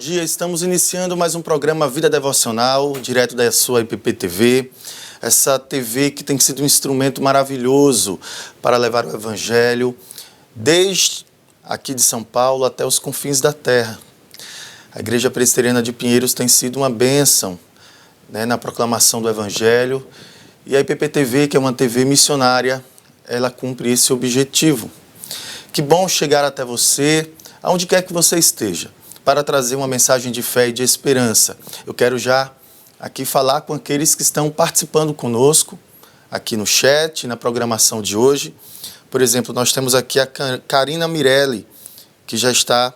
dia. Estamos iniciando mais um programa Vida Devocional, direto da sua IPP-TV. Essa TV que tem sido um instrumento maravilhoso para levar o Evangelho, desde aqui de São Paulo até os confins da terra. A Igreja Presbiteriana de Pinheiros tem sido uma bênção, na proclamação do Evangelho. E a IPP-TV, que é uma TV missionária, ela cumpre esse objetivo. Que bom chegar até você, aonde quer que você esteja, para trazer uma mensagem de fé e de esperança. Eu quero já aqui falar com aqueles que estão participando conosco, aqui no chat, na programação de hoje. Por exemplo, nós temos aqui a Karina Mirelli, que já está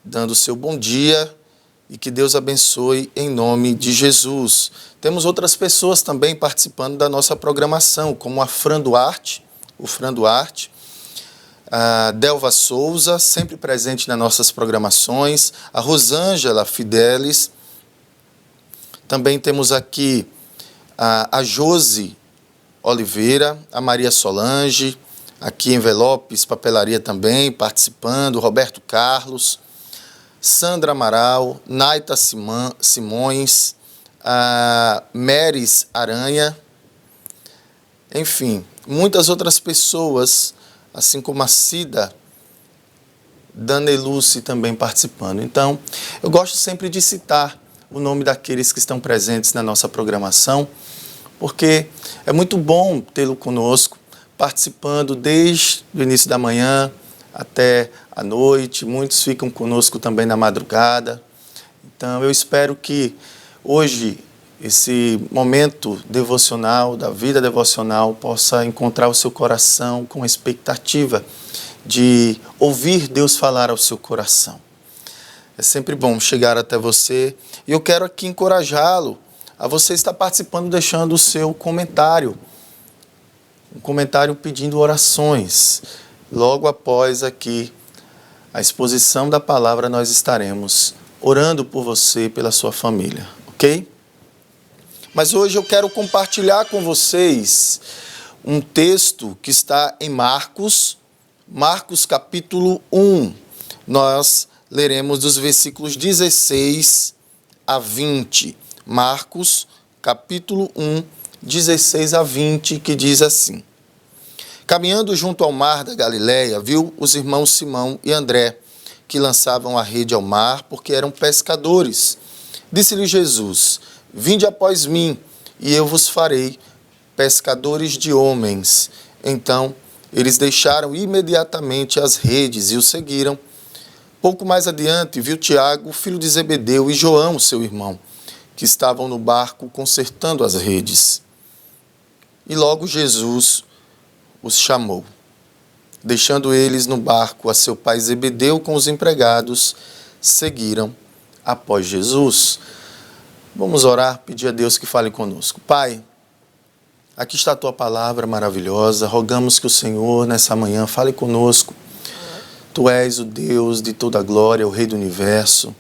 dando o seu bom dia e que Deus abençoe em nome de Jesus. Temos outras pessoas também participando da nossa programação, como a Fran Duarte, a Delva Souza, sempre presente nas nossas programações, a Rosângela Fidelis. Também temos aqui a Josi Oliveira, a Maria Solange, aqui Envelopes, Papelaria também, participando, Roberto Carlos, Sandra Amaral, Naita Simões, a Meris Aranha, enfim, muitas outras pessoas, assim como a Cida Danelucci também participando. Então, eu gosto sempre de citar o nome daqueles que estão presentes na nossa programação, porque é muito bom tê-lo conosco, participando desde o início da manhã até a noite. Muitos ficam conosco também na madrugada. Então, eu espero que hoje esse momento devocional, da vida devocional, possa encontrar o seu coração com a expectativa de ouvir Deus falar ao seu coração. É sempre bom chegar até você e eu quero aqui encorajá-lo a você estar participando, deixando o seu comentário. Um comentário pedindo orações. Logo após aqui a exposição da palavra, nós estaremos orando por você e pela sua família, ok? Mas hoje eu quero compartilhar com vocês um texto que está em Marcos capítulo 1. Nós leremos dos versículos 16 a 20. Marcos capítulo 1, 16 a 20, que diz assim: Caminhando junto ao mar da Galileia, viu os irmãos Simão e André, que lançavam a rede ao mar, porque eram pescadores. Disse-lhe Jesus: Vinde após mim, e eu vos farei pescadores de homens. Então, eles deixaram imediatamente as redes e o seguiram. Pouco mais adiante, viu Tiago, filho de Zebedeu, e João, seu irmão, que estavam no barco consertando as redes. E logo Jesus os chamou. Deixando eles no barco a seu pai Zebedeu com os empregados, seguiram após Jesus. Vamos orar, pedir a Deus que fale conosco. Pai, aqui está a Tua palavra maravilhosa. Rogamos que o Senhor, nessa manhã, fale conosco. Tu és o Deus de toda a glória, o Rei do Universo.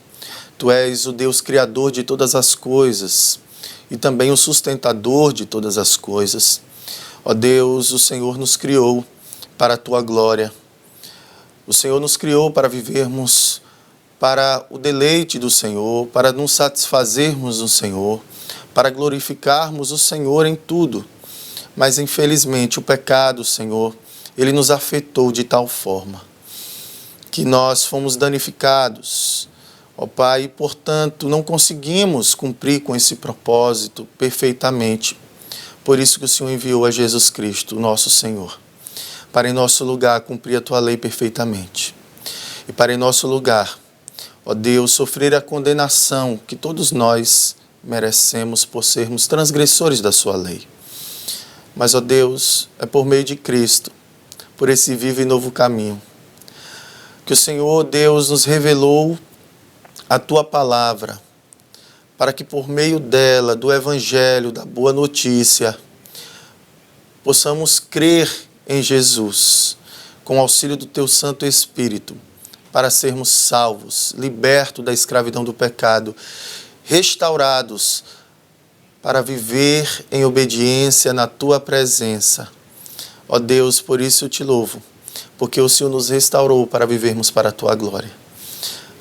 Tu és o Deus Criador de todas as coisas e também o sustentador de todas as coisas. Ó Deus, o Senhor nos criou para a Tua glória. O Senhor nos criou para vivermos para o deleite do Senhor, para nos satisfazermos no Senhor, para glorificarmos o Senhor em tudo. Mas, infelizmente, o pecado, Senhor, ele nos afetou de tal forma que nós fomos danificados, ó Pai, e, portanto, não conseguimos cumprir com esse propósito perfeitamente. Por isso que o Senhor enviou a Jesus Cristo, nosso Senhor, para em nosso lugar cumprir a Tua lei perfeitamente. E para em nosso lugar, ó Deus, sofrer a condenação que todos nós merecemos por sermos transgressores da Sua lei. Mas, ó Deus, é por meio de Cristo, por esse vivo e novo caminho, que o Senhor, Deus, nos revelou a Tua palavra, para que por meio dela, do Evangelho, da boa notícia, possamos crer em Jesus, com o auxílio do Teu Santo Espírito, para sermos salvos, libertos da escravidão do pecado, restaurados para viver em obediência na Tua presença. Ó Deus, por isso eu Te louvo, porque o Senhor nos restaurou para vivermos para a Tua glória.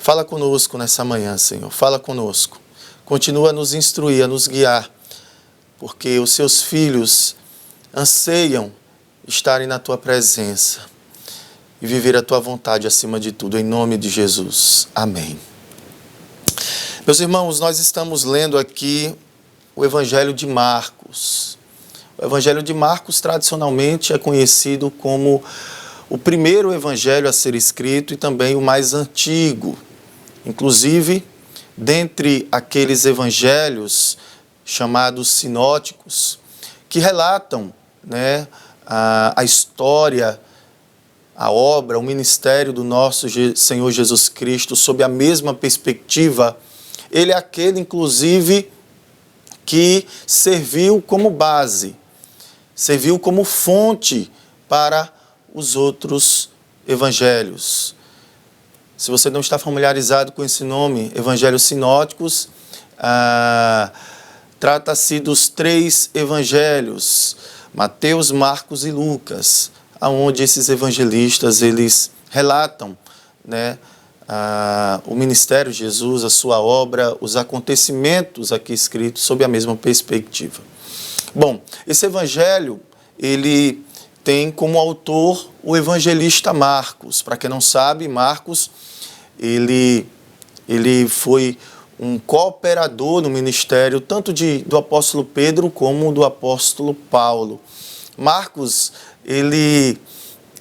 Fala conosco nessa manhã, Senhor. Fala conosco. Continua a nos instruir, a nos guiar, porque os seus filhos anseiam estarem na tua presença e viver a tua vontade acima de tudo, em nome de Jesus. Amém. Meus irmãos, nós estamos lendo aqui o Evangelho de Marcos. O Evangelho de Marcos tradicionalmente é conhecido como o primeiro evangelho a ser escrito e também o mais antigo. Inclusive, dentre aqueles evangelhos chamados sinóticos, que relatam, né, a história, a obra, o ministério do nosso Senhor Jesus Cristo sob a mesma perspectiva, ele é aquele, inclusive, que serviu como base, serviu como fonte para os outros evangelhos. Se você não está familiarizado com esse nome, Evangelhos Sinóticos, trata-se dos 3 evangelhos, Mateus, Marcos e Lucas, onde esses evangelistas eles relatam, né, o ministério de Jesus, a sua obra, os acontecimentos aqui escritos sob a mesma perspectiva. Bom, esse evangelho, ele tem como autor o evangelista Marcos. Para quem não sabe, Marcos, ele foi um cooperador no ministério tanto do apóstolo Pedro como do apóstolo Paulo. Marcos, ele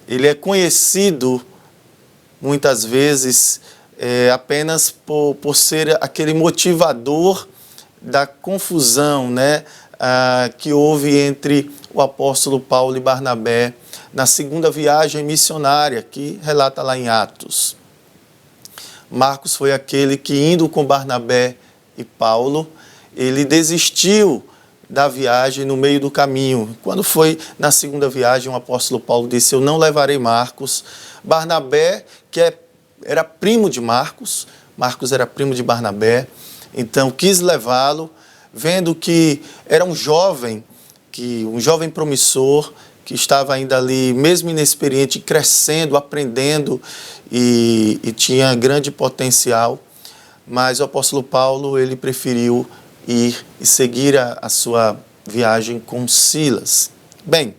é conhecido muitas vezes apenas por ser aquele motivador da confusão, né, que houve entre o apóstolo Paulo e Barnabé na segunda viagem missionária, que relata lá em Atos. Marcos foi aquele que, indo com Barnabé e Paulo, ele desistiu da viagem no meio do caminho. Quando foi na segunda viagem, o apóstolo Paulo disse: eu não levarei Marcos. Barnabé, que era primo de Marcos era primo de Barnabé, então quis levá-lo, vendo que era um jovem promissor, que estava ainda ali, mesmo inexperiente, crescendo, aprendendo e tinha grande potencial. Mas o apóstolo Paulo, ele preferiu ir e seguir a sua viagem com Silas. Bem,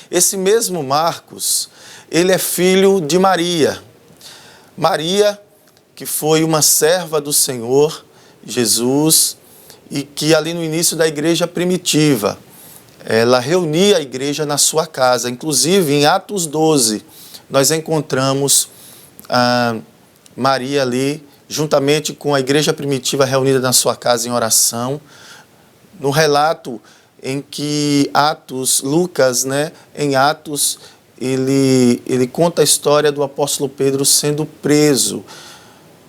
esse mesmo Marcos, ele é filho de Maria. Maria, que foi uma serva do Senhor Jesus e que ali no início da igreja primitiva, ela reunia a igreja na sua casa. Inclusive, em Atos 12, nós encontramos Maria ali, juntamente com a igreja primitiva reunida na sua casa em oração. No relato em que Lucas, né, em Atos, ele conta a história do apóstolo Pedro sendo preso,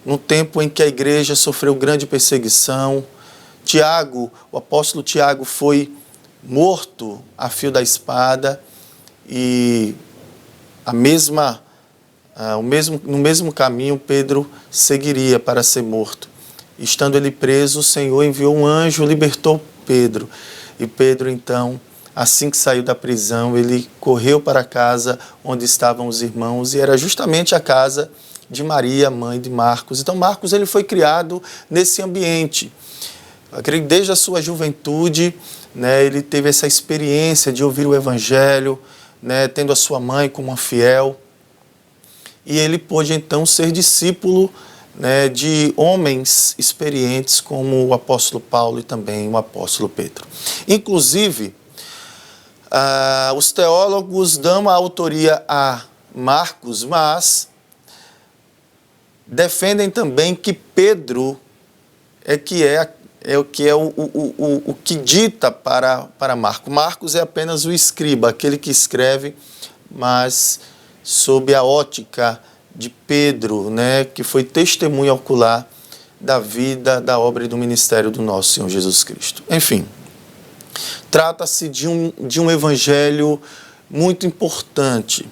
no tempo em que a igreja sofreu grande perseguição. O apóstolo Tiago foi morto a fio da espada e no mesmo caminho Pedro seguiria para ser morto. Estando ele preso, o Senhor enviou um anjo, libertou Pedro. E Pedro, então, assim que saiu da prisão, ele correu para a casa onde estavam os irmãos, e era justamente a casa de Maria, mãe de Marcos. Então, Marcos, ele foi criado nesse ambiente. Eu acredito que desde a sua juventude, né, ele teve essa experiência de ouvir o Evangelho, né, tendo a sua mãe como uma fiel. E ele pôde, então, ser discípulo, né, de homens experientes como o apóstolo Paulo e também o apóstolo Pedro. Inclusive, os teólogos dão a autoria a Marcos, mas defendem também que Pedro o que dita para Marcos. Marcos é apenas o escriba, aquele que escreve, mas sob a ótica de Pedro, né, que foi testemunha ocular da vida, da obra e do ministério do nosso Senhor Jesus Cristo. Enfim, trata-se de um evangelho muito importante.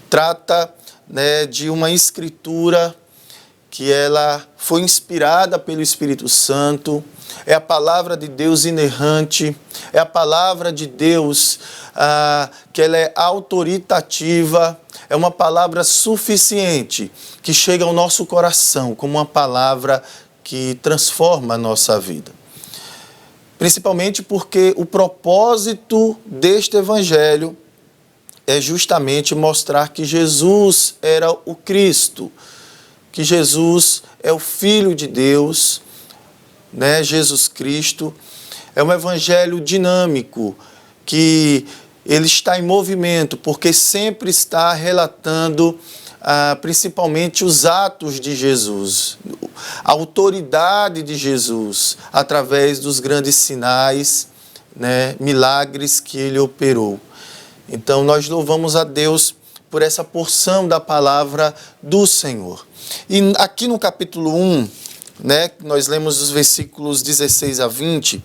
Trata, né, de uma escritura que ela foi inspirada pelo Espírito Santo, é a palavra de Deus inerrante, é a palavra de Deus que ela é autoritativa, é uma palavra suficiente, que chega ao nosso coração como uma palavra que transforma a nossa vida. Principalmente porque o propósito deste evangelho é justamente mostrar que Jesus era o Cristo, que Jesus é o Filho de Deus, né? Jesus Cristo é um evangelho dinâmico, que ele está em movimento, porque sempre está relatando principalmente os atos de Jesus, a autoridade de Jesus, através dos grandes sinais, né, milagres que ele operou. Então nós louvamos a Deus por essa porção da palavra do Senhor. E aqui no capítulo 1, né, nós lemos os versículos 16 a 20,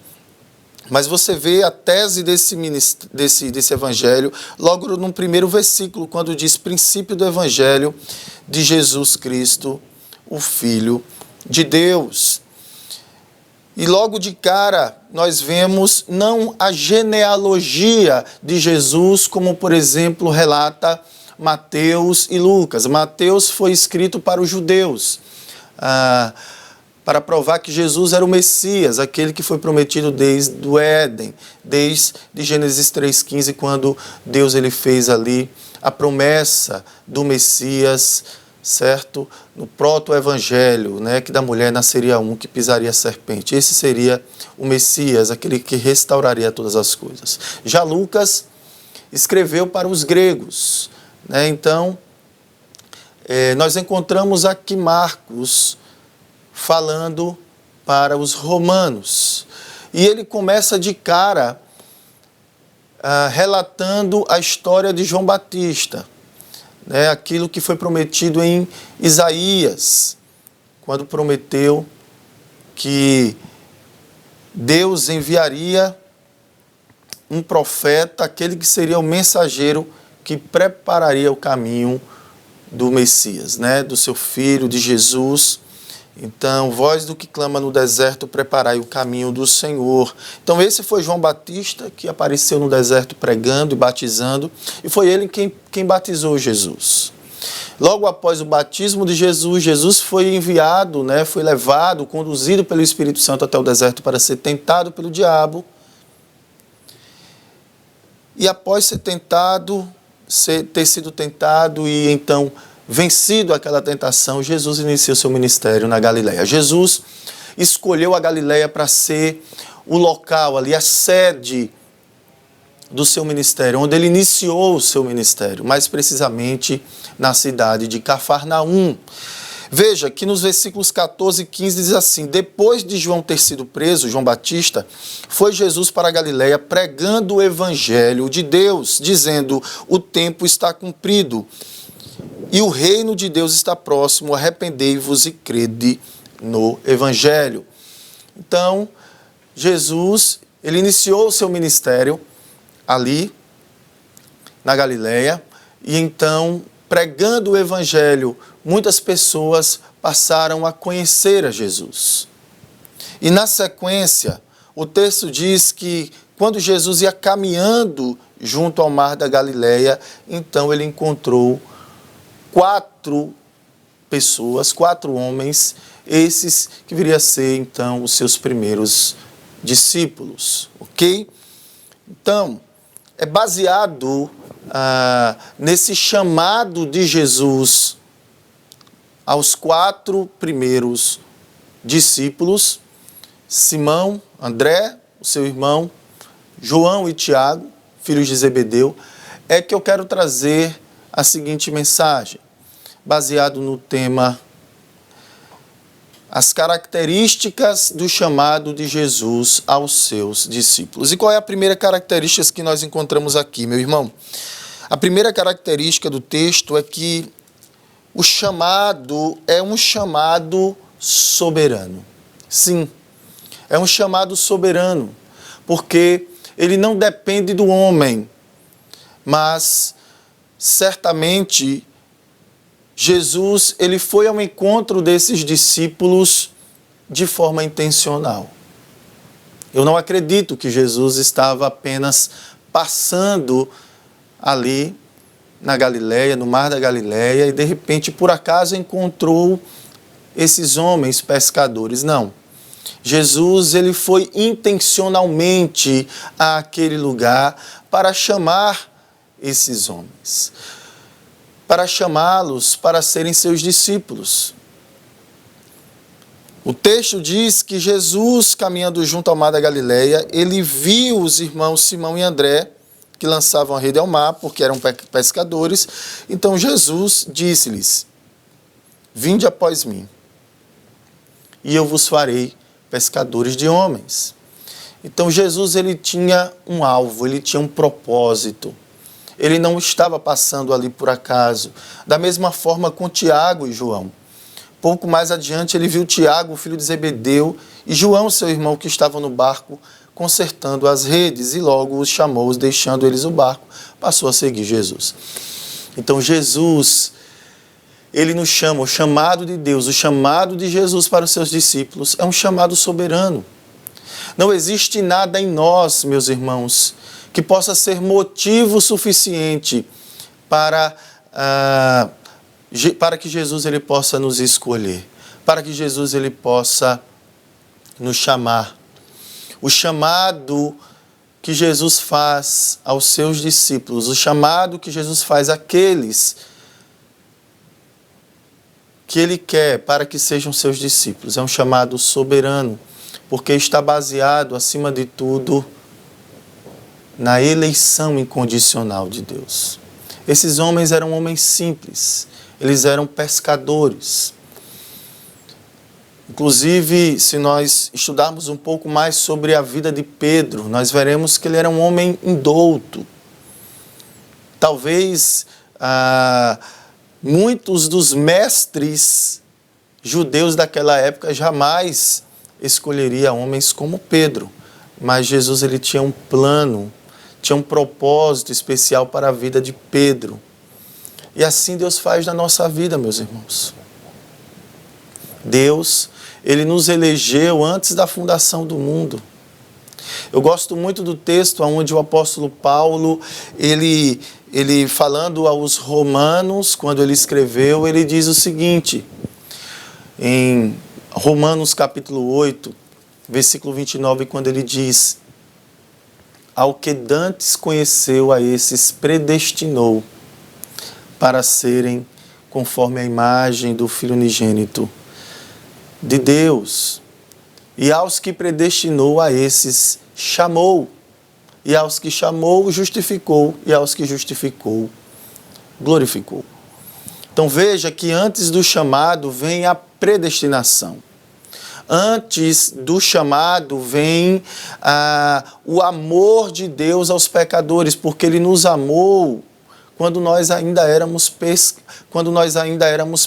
mas você vê a tese desse evangelho logo no primeiro versículo, quando diz princípio do evangelho de Jesus Cristo, o Filho de Deus. E logo de cara nós vemos não a genealogia de Jesus, como por exemplo relata Mateus e Lucas. Mateus foi escrito para os judeus, para provar que Jesus era o Messias, aquele que foi prometido desde o Éden, desde Gênesis 3,15, quando Deus ele fez ali a promessa do Messias, certo? No proto-evangelho, né, que da mulher nasceria um que pisaria a serpente. Esse seria o Messias, aquele que restauraria todas as coisas. Já Lucas escreveu para os gregos, né? Então, nós encontramos aqui Marcos falando para os romanos. E ele começa de cara relatando a história de João Batista, né, aquilo que foi prometido em Isaías, quando prometeu que Deus enviaria um profeta, aquele que seria o mensageiro que prepararia o caminho do Messias, né, do seu filho, de Jesus. Então, voz do que clama no deserto, preparai o caminho do Senhor. Então, esse foi João Batista, que apareceu no deserto pregando e batizando, e foi ele quem batizou Jesus. Logo após o batismo de Jesus, Jesus foi enviado, né, foi levado, conduzido pelo Espírito Santo até o deserto para ser tentado pelo diabo. E após ter sido tentado e então vencido aquela tentação, Jesus inicia o seu ministério na Galileia. Jesus escolheu a Galileia para ser o local ali, a sede do seu ministério, onde ele iniciou o seu ministério, mais precisamente na cidade de Cafarnaum. Veja que nos versículos 14 e 15 diz assim: depois de João ter sido preso, João Batista, foi Jesus para a Galileia pregando o evangelho de Deus, dizendo: o tempo está cumprido e o reino de Deus está próximo, arrependei-vos e crede no evangelho. Então, Jesus, ele iniciou o seu ministério ali na Galileia, e então, pregando o evangelho, muitas pessoas passaram a conhecer a Jesus. E na sequência, o texto diz que quando Jesus ia caminhando junto ao mar da Galileia, então ele encontrou 4 pessoas, 4 homens, esses que viria a ser então os seus primeiros discípulos, ok? Então, é baseado nesse chamado de Jesus aos 4 primeiros discípulos, Simão, André, o seu irmão, João e Tiago, filhos de Zebedeu, é que eu quero trazer a seguinte mensagem, baseado no tema as características do chamado de Jesus aos seus discípulos. E qual é a primeira característica que nós encontramos aqui, meu irmão? A primeira característica do texto é que o chamado é um chamado soberano. Sim, é um chamado soberano, porque ele não depende do homem, mas certamente Jesus, ele foi ao encontro desses discípulos de forma intencional. Eu não acredito que Jesus estava apenas passando ali na Galileia, no mar da Galileia, e de repente, por acaso, encontrou esses homens pescadores. Não. Jesus, ele foi intencionalmente àquele lugar para chamar esses homens, para chamá-los para serem seus discípulos. O texto diz que Jesus, caminhando junto ao mar da Galileia, ele viu os irmãos Simão e André, que lançavam a rede ao mar, porque eram pescadores. Então Jesus disse-lhes: vinde após mim, e eu vos farei pescadores de homens. Então Jesus, ele tinha um alvo, ele tinha um propósito. Ele não estava passando ali por acaso. Da mesma forma com Tiago e João. Pouco mais adiante ele viu Tiago, o filho de Zebedeu, e João, seu irmão, que estavam no barco consertando as redes, e logo os chamou, deixando eles o barco, passou a seguir Jesus. Então Jesus, ele nos chama, o chamado de Deus, o chamado de Jesus para os seus discípulos é um chamado soberano. Não existe nada em nós, meus irmãos, que possa ser motivo suficiente para que Jesus ele possa nos escolher, para que Jesus ele possa nos chamar. O chamado que Jesus faz aos seus discípulos, o chamado que Jesus faz àqueles que ele quer para que sejam seus discípulos, é um chamado soberano, porque está baseado, acima de tudo, na eleição incondicional de Deus. Esses homens eram homens simples, eles eram pescadores. Inclusive, se nós estudarmos um pouco mais sobre a vida de Pedro, nós veremos que ele era um homem indouto. Talvez muitos dos mestres judeus daquela época jamais escolheria homens como Pedro, mas Jesus ele tinha um plano, tinha um propósito especial para a vida de Pedro. E assim Deus faz na nossa vida, meus irmãos. Deus, ele nos elegeu antes da fundação do mundo. Eu gosto muito do texto onde o apóstolo Paulo, ele falando aos romanos, quando ele escreveu, ele diz o seguinte, em Romanos capítulo 8, versículo 29, quando ele diz: ao que dantes conheceu, a esses predestinou para serem conforme a imagem do Filho unigênito de Deus. E aos que predestinou, a esses chamou. E aos que chamou, justificou. E aos que justificou, glorificou. Então veja que antes do chamado vem a predestinação. Antes do chamado vem o amor de Deus aos pecadores, porque Ele nos amou quando nós ainda éramos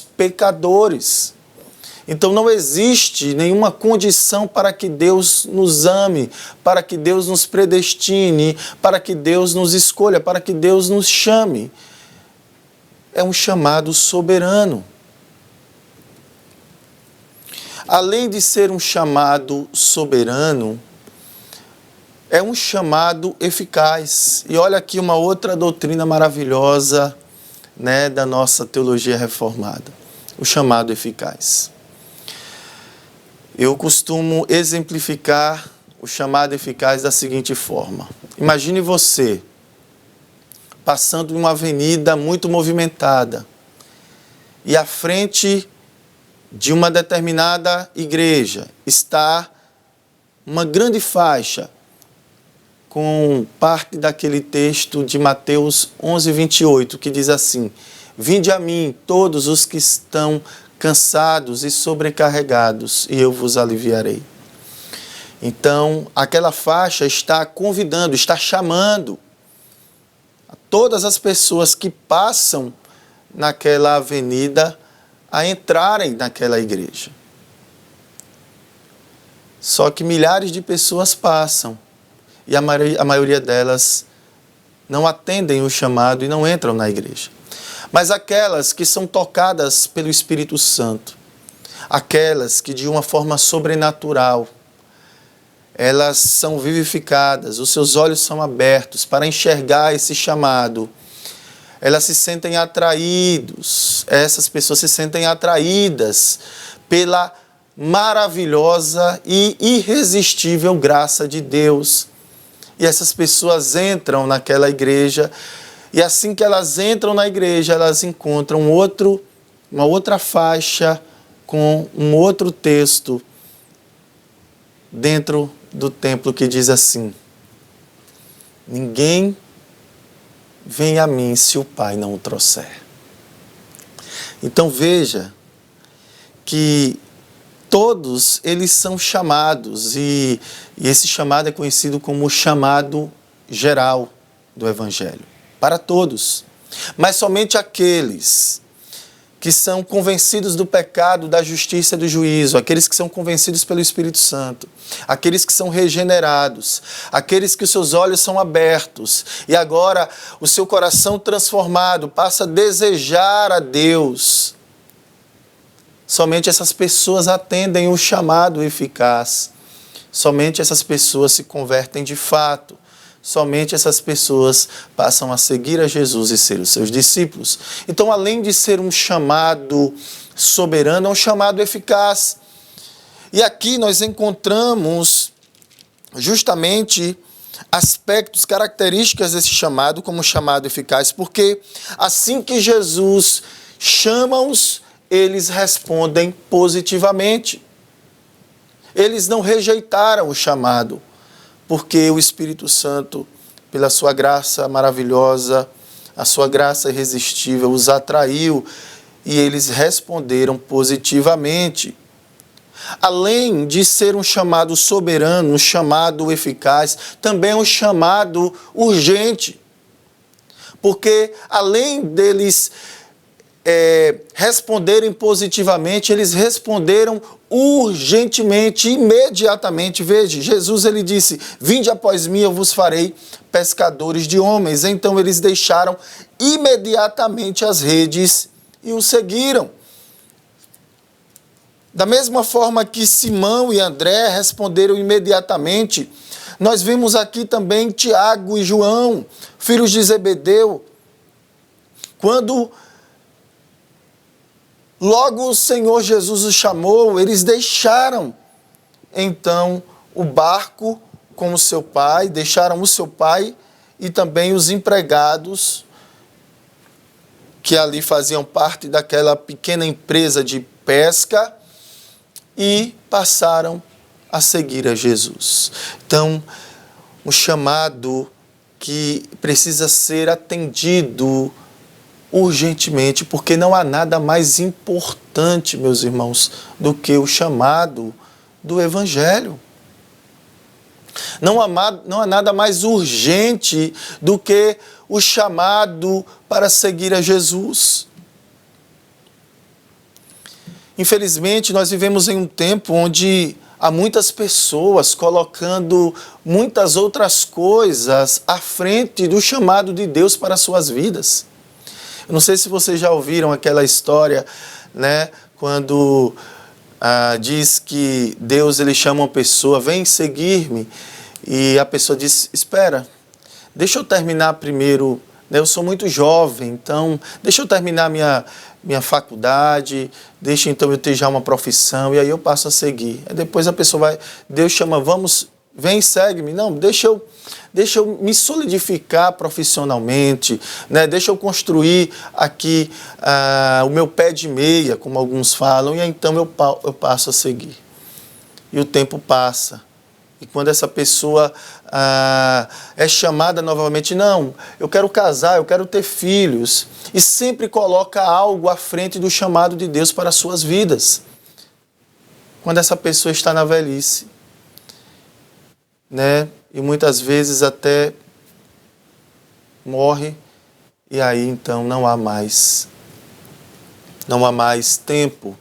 pecadores. Então não existe nenhuma condição para que Deus nos ame, para que Deus nos predestine, para que Deus nos escolha, para que Deus nos chame. É um chamado soberano. Além de ser um chamado soberano, é um chamado eficaz. E olha aqui uma outra doutrina maravilhosa, né, da nossa teologia reformada. O chamado eficaz. Eu costumo exemplificar o chamado eficaz da seguinte forma. Imagine você passando em uma avenida muito movimentada e à frente de uma determinada igreja está uma grande faixa com parte daquele texto de Mateus 11, 28, que diz assim: vinde a mim todos os que estão cansados e sobrecarregados, e eu vos aliviarei. Então, aquela faixa está convidando, está chamando a todas as pessoas que passam naquela avenida a entrarem naquela igreja. Só que milhares de pessoas passam e a maioria delas não atendem o chamado e não entram na igreja. Mas aquelas que são tocadas pelo Espírito Santo, aquelas que de uma forma sobrenatural, elas são vivificadas, os seus olhos são abertos para enxergar esse chamado. Elas se sentem atraídos, essas pessoas se sentem atraídas pela maravilhosa e irresistível graça de Deus. E essas pessoas entram naquela igreja, e assim que elas entram na igreja, elas encontram uma outra faixa com um outro texto dentro do templo que diz assim: ninguém vem a mim se o Pai não o trouxer. Então veja que todos eles são chamados, e esse chamado é conhecido como o chamado geral do Evangelho, para todos. Mas somente aqueles que são convencidos do pecado, da justiça e do juízo, aqueles que são convencidos pelo Espírito Santo, aqueles que são regenerados, aqueles que os seus olhos são abertos e agora o seu coração transformado passa a desejar a Deus. Somente essas pessoas atendem o chamado eficaz. Somente essas pessoas se convertem de fato. Somente essas pessoas passam a seguir a Jesus e ser os seus discípulos. Então, além de ser um chamado soberano, é um chamado eficaz. E aqui nós encontramos justamente aspectos, características desse chamado como chamado eficaz, porque assim que Jesus chama-os, eles respondem positivamente. Eles não rejeitaram o chamado, porque o Espírito Santo, pela sua graça maravilhosa, a sua graça irresistível, os atraiu e eles responderam positivamente. Além de ser um chamado soberano, um chamado eficaz, também é um chamado urgente. Porque além deles responderem positivamente, eles responderam urgentemente, imediatamente. Veja, Jesus ele disse: vinde após mim, eu vos farei pescadores de homens. Então eles deixaram imediatamente as redes e o seguiram. Da mesma forma que Simão e André responderam imediatamente, nós vimos aqui também Tiago e João, filhos de Zebedeu, quando logo o Senhor Jesus os chamou, eles deixaram então o barco com o seu pai, deixaram o seu pai e também os empregados que ali faziam parte daquela pequena empresa de pesca e passaram a seguir a Jesus. Então, um chamado que precisa ser atendido urgentemente, porque não há nada mais importante, meus irmãos, do que o chamado do Evangelho. Não há nada mais urgente do que o chamado para seguir a Jesus. Infelizmente, nós vivemos em um tempo onde há muitas pessoas colocando muitas outras coisas à frente do chamado de Deus para as suas vidas. Eu não sei se vocês já ouviram aquela história, né, quando diz que Deus ele chama uma pessoa, vem seguir-me, e a pessoa diz, espera, deixa eu terminar primeiro, né, eu sou muito jovem, então deixa eu terminar minha faculdade, deixa então eu ter já uma profissão, e aí eu passo a seguir. Aí depois a pessoa vai, Deus chama, vem, segue-me. Não, deixa eu me solidificar profissionalmente, né? Deixa eu construir aqui o meu pé de meia, como alguns falam, e então eu passo a seguir. E o tempo passa. E quando essa pessoa é chamada novamente, não, eu quero casar, eu quero ter filhos, e sempre coloca algo à frente do chamado de Deus para as suas vidas. Quando essa pessoa está na velhice, né? E muitas vezes até morre, e aí então não há mais tempo.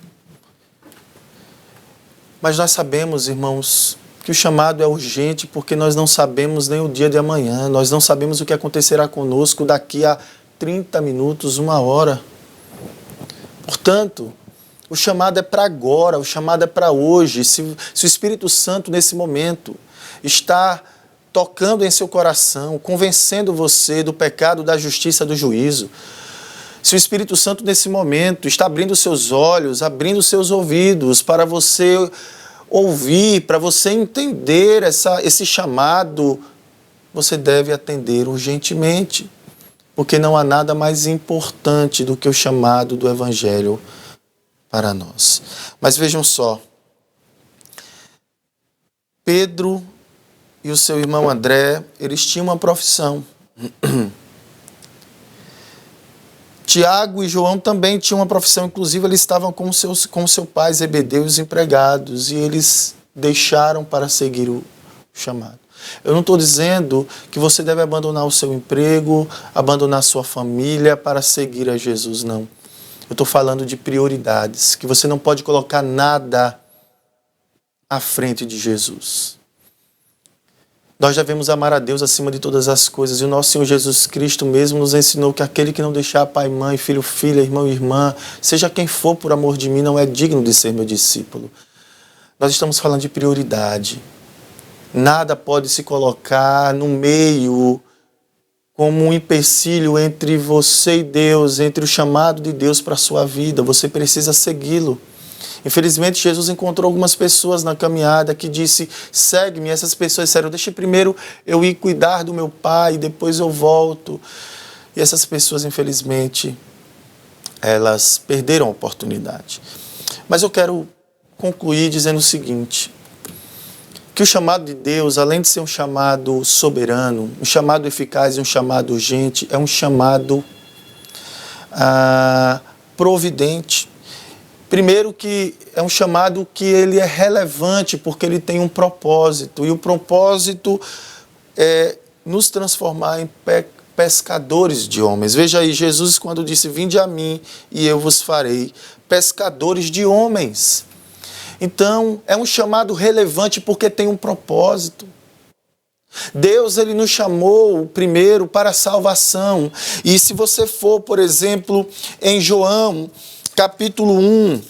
Mas nós sabemos, irmãos, que o chamado é urgente porque nós não sabemos nem o dia de amanhã, nós não sabemos o que acontecerá conosco daqui a 30 minutos, 1 hora. Portanto, o chamado é para agora, o chamado é para hoje. Se o Espírito Santo nesse momento está tocando em seu coração, convencendo você do pecado, da justiça, do juízo. Se o Espírito Santo nesse momento está abrindo seus olhos, abrindo seus ouvidos para você ouvir, para você entender esse chamado, você deve atender urgentemente, porque não há nada mais importante do que o chamado do Evangelho para nós. Mas vejam só, Pedro e o seu irmão André, eles tinham uma profissão. Tiago e João também tinham uma profissão, inclusive eles estavam com seu pai Zebedeu, os empregados, e eles deixaram para seguir o chamado. Eu não estou dizendo que você deve abandonar o seu emprego, abandonar sua família para seguir a Jesus, não. Eu estou falando de prioridades, que você não pode colocar nada à frente de Jesus. Nós devemos amar a Deus acima de todas as coisas. E o nosso Senhor Jesus Cristo mesmo nos ensinou que aquele que não deixar pai, mãe, filho, filha, irmão e irmã, seja quem for por amor de mim, não é digno de ser meu discípulo. Nós estamos falando de prioridade. Nada pode se colocar no meio como um empecilho entre você e Deus, entre o chamado de Deus para a sua vida. Você precisa segui-lo. Infelizmente, Jesus encontrou algumas pessoas na caminhada que disse, segue-me. Essas pessoas disseram, deixa primeiro eu ir cuidar do meu pai, depois eu volto. E essas pessoas, infelizmente, elas perderam a oportunidade. Mas eu quero concluir dizendo o seguinte, que o chamado de Deus, além de ser um chamado soberano, um chamado eficaz e um chamado urgente, é um chamado providente. Primeiro que é um chamado que ele é relevante porque ele tem um propósito. E o propósito é nos transformar em pescadores de homens. Veja aí, Jesus quando disse, vinde a mim e eu vos farei pescadores de homens. Então, é um chamado relevante porque tem um propósito. Deus, ele nos chamou primeiro para a salvação. E se você for, por exemplo, em João, capítulo 1,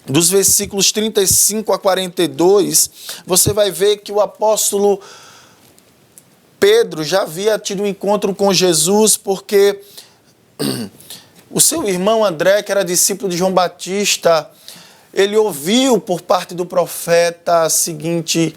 dos versículos 35 a 42, você vai ver que o apóstolo Pedro já havia tido um encontro com Jesus, porque o seu irmão André, que era discípulo de João Batista, ele ouviu por parte do profeta a seguinte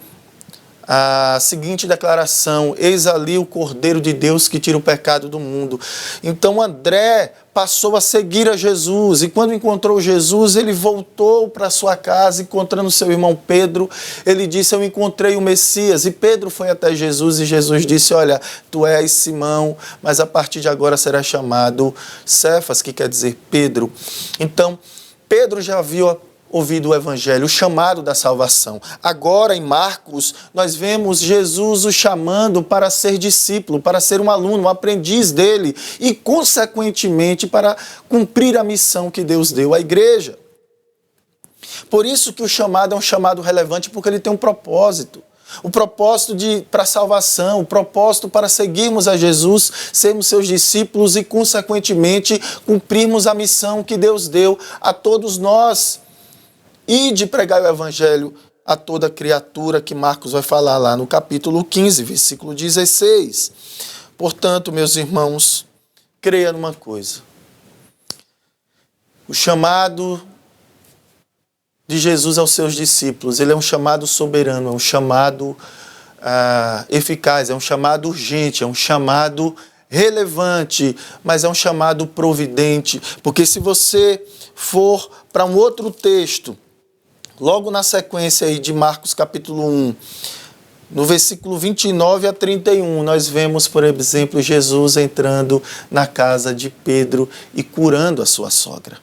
declaração, eis ali o Cordeiro de Deus que tira o pecado do mundo. Então André passou a seguir a Jesus, e quando encontrou Jesus, ele voltou para sua casa, encontrando seu irmão Pedro, ele disse, eu encontrei o Messias, e Pedro foi até Jesus, e Jesus disse, olha, tu és Simão, mas a partir de agora será chamado Cefas, que quer dizer Pedro. Então, Pedro já havia ouvido o Evangelho, o chamado da salvação. Agora, em Marcos, nós vemos Jesus o chamando para ser discípulo, para ser um aluno, um aprendiz dele e, consequentemente, para cumprir a missão que Deus deu à igreja. Por isso que o chamado é um chamado relevante, porque ele tem um propósito. O propósito para a salvação, o propósito para seguirmos a Jesus, sermos seus discípulos e, consequentemente, cumprirmos a missão que Deus deu a todos nós. E de pregar o Evangelho a toda criatura, que Marcos vai falar lá no capítulo 15, versículo 16. Portanto, meus irmãos, creia numa coisa. O chamado de Jesus aos seus discípulos, ele é um chamado soberano, é um chamado eficaz, é um chamado urgente, é um chamado relevante, mas é um chamado providente. Porque se você for para um outro texto, logo na sequência aí de Marcos capítulo 1, no versículo 29 a 31, nós vemos, por exemplo, Jesus entrando na casa de Pedro e curando a sua sogra.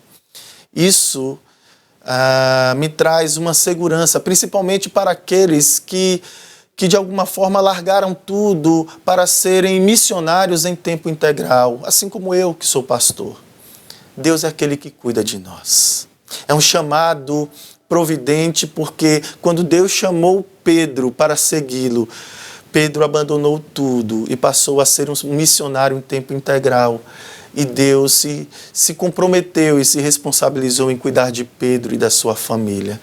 Isso me traz uma segurança, principalmente para aqueles que de alguma forma largaram tudo para serem missionários em tempo integral, assim como eu que sou pastor. Deus é aquele que cuida de nós. É um chamado providente, porque quando Deus chamou Pedro para segui-lo, Pedro abandonou tudo e passou a ser um missionário em tempo integral. E Deus se comprometeu e se responsabilizou em cuidar de Pedro e da sua família.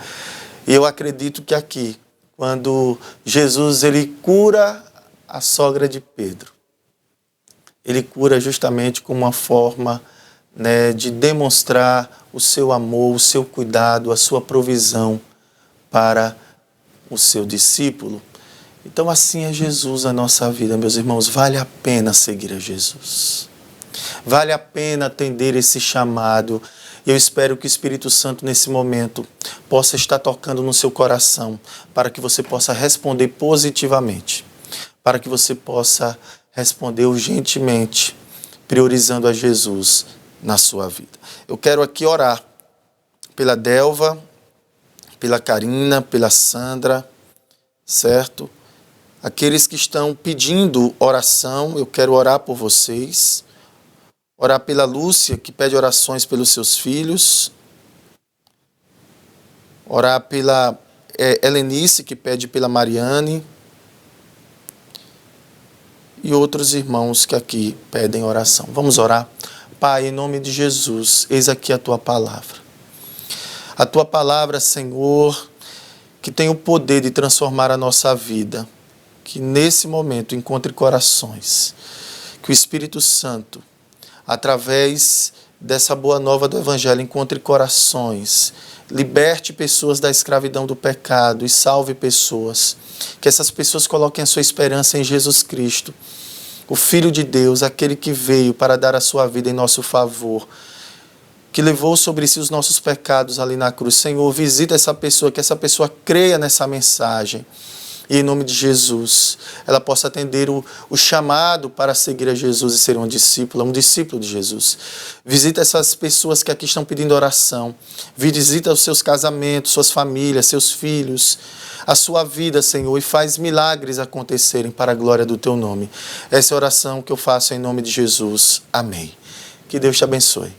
E eu acredito que aqui, quando Jesus ele cura a sogra de Pedro. Ele cura justamente como uma forma, né, de demonstrar o seu amor, o seu cuidado, a sua provisão para o seu discípulo. Então assim é Jesus na nossa vida, meus irmãos. Vale a pena seguir a Jesus. Vale a pena atender esse chamado. Eu espero que o Espírito Santo nesse momento possa estar tocando no seu coração para que você possa responder positivamente, para que você possa responder urgentemente, priorizando a Jesus na sua vida. Eu quero aqui orar pela Delva, pela Karina, pela Sandra, certo? Aqueles que estão pedindo oração, eu quero orar por vocês. Orar pela Lúcia, que pede orações pelos seus filhos. Orar pela Helenice, que pede pela Mariane. E outros irmãos que aqui pedem oração. Vamos orar? Pai, em nome de Jesus, eis aqui a Tua palavra. A Tua palavra, Senhor, que tem o poder de transformar a nossa vida. Que nesse momento encontre corações. Que o Espírito Santo, através dessa boa nova do Evangelho, encontre corações, liberte pessoas da escravidão do pecado e salve pessoas. Que essas pessoas coloquem a sua esperança em Jesus Cristo, o Filho de Deus, aquele que veio para dar a sua vida em nosso favor, que levou sobre si os nossos pecados ali na cruz. Senhor, visita essa pessoa, que essa pessoa creia nessa mensagem. E em nome de Jesus, ela possa atender o chamado para seguir a Jesus e ser um discípulo de Jesus. Visita essas pessoas que aqui estão pedindo oração. Visita os seus casamentos, suas famílias, seus filhos, a sua vida, Senhor, e faz milagres acontecerem para a glória do Teu nome. Essa é a oração que eu faço em nome de Jesus. Amém. Que Deus te abençoe.